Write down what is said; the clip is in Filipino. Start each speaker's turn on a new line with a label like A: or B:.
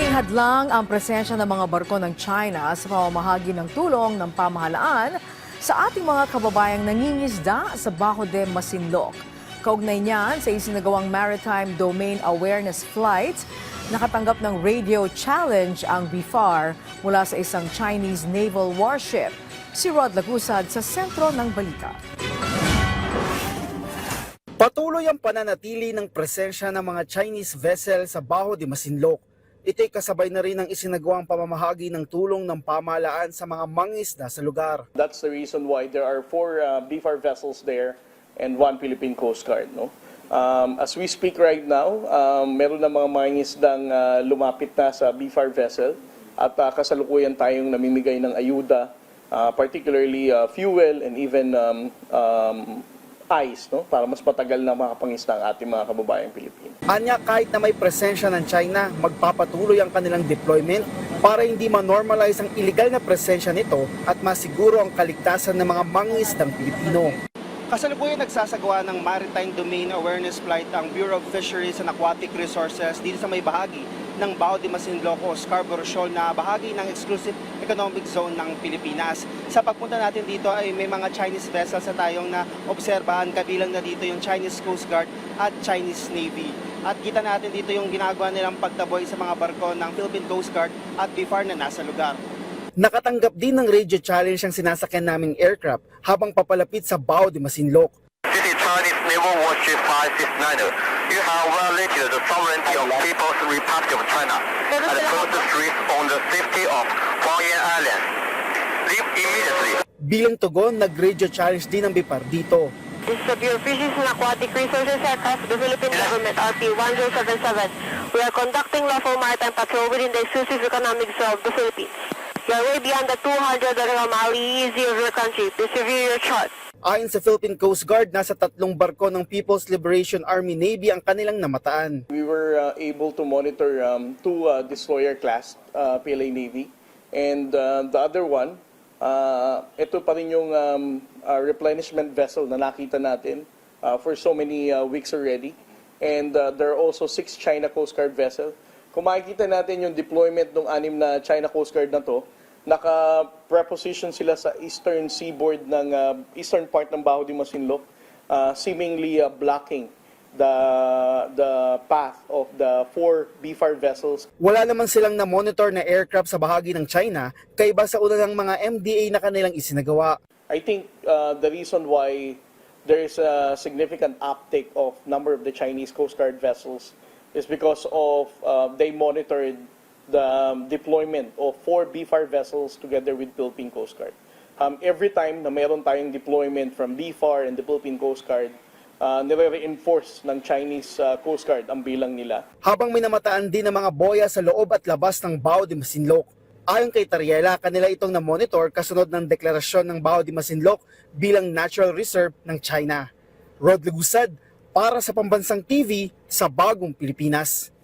A: Naging hadlang ang presensya ng mga barko ng China sa pamamahagi ng tulong ng pamahalaan sa ating mga kababayang nangingisda sa Bajo de Masinloc. Kaugnay niyan sa isinagawang Maritime Domain Awareness Flight, nakatanggap ng radio challenge ang BFAR mula sa isang Chinese naval warship. Si Rod Lagusad sa sentro ng balita.
B: Patuloy ang pananatili ng presensya ng mga Chinese vessel sa Bajo de Masinloc. Ito'y kasabay na rin ang isinagawang pamamahagi ng tulong ng pamahalaan sa mga mangingisda sa lugar.
C: That's the reason why there are 4 BFAR vessels there and 1 Philippine Coast Guard. No? As we speak right now, meron na mga mangingisdang lumapit na sa BFAR vessel at kasalukuyan tayong namimigay ng ayuda, particularly fuel and even ice, no? Para mas patagal na makapangisda ang ating mga kababayang Pilipino.
B: Anya, kahit na may presensya ng China, magpapatuloy ang kanilang deployment para hindi ma-normalize ang iligal na presensya nito at masiguro ang kaligtasan ng mga mangingisdang Pilipino. Kasalukuyan nagsasagawa ng Maritime Domain Awareness Flight ang Bureau of Fisheries and Aquatic Resources dito sa may bahagi ng Bajo de Masinloc o Scarborough Shoal na bahagi ng Exclusive Economic Zone ng Pilipinas. Sa pagpunta natin dito ay may mga Chinese vessels na tayong naobserbahan, kabilang na dito yung Chinese Coast Guard at Chinese Navy. At kita natin dito yung ginagawa nilang pagtaboy sa mga barko ng Philippine Coast Guard at BFAR na nasa lugar. Nakatanggap din ng radio challenge ang sinasakyan naming aircraft habang papalapit sa Bajo de Masinloc.
D: This is Chinese Naval Warship 569. You have violated the sovereignty of People's Republic of China and put the risk on the safety of Hualien Island. Leave immediately.
B: Bilang tugon, nag-radio challenge din ang BFAR dito.
E: This is the Bureau of Fisheries and Aquatic Resources Aircraft of the Philippine Government, RP-1077. We are conducting lawful maritime patrol within the exclusive economic zone of the Philippines. You are way beyond the 200 nautical mile EEZ of your country. Please review your chart.
B: Ayon sa Philippine Coast Guard, nasa 3 barko ng People's Liberation Army Navy ang kanilang namataan.
C: We were able to monitor 2 destroyer-class PLA Navy and the other one, ito pa rin yung replenishment vessel na nakita natin for so many weeks already. And there are also 6 China Coast Guard vessels. Kung makikita natin yung deployment ng 6 na China Coast Guard na to, naka-preposition sila sa eastern seaboard ng eastern part ng Bajo de Masinloc, seemingly blocking the path of the 4 BFAR vessels.
B: Wala naman silang na-monitor na aircraft sa bahagi ng China, kaiba sa una ng mga MDA na kanilang isinagawa.
C: I think the reason why there is a significant uptick of number of the Chinese Coast Guard vessels is because of they monitored the deployment of 4 BFAR vessels together with Philippine Coast Guard. Every time na meron tayong deployment from BFAR and the Philippine Coast Guard, nire-reinforce ng Chinese Coast Guard ang bilang nila.
B: Habang minamataan din ng mga boya sa loob at labas ng Bajo de Masinloc. Ayon kay Tariela, kanila itong na-monitor kasunod ng deklarasyon ng Bajo de Masinloc bilang Natural Reserve ng China. Rod Lagusad, para sa Pambansang TV sa Bagong Pilipinas.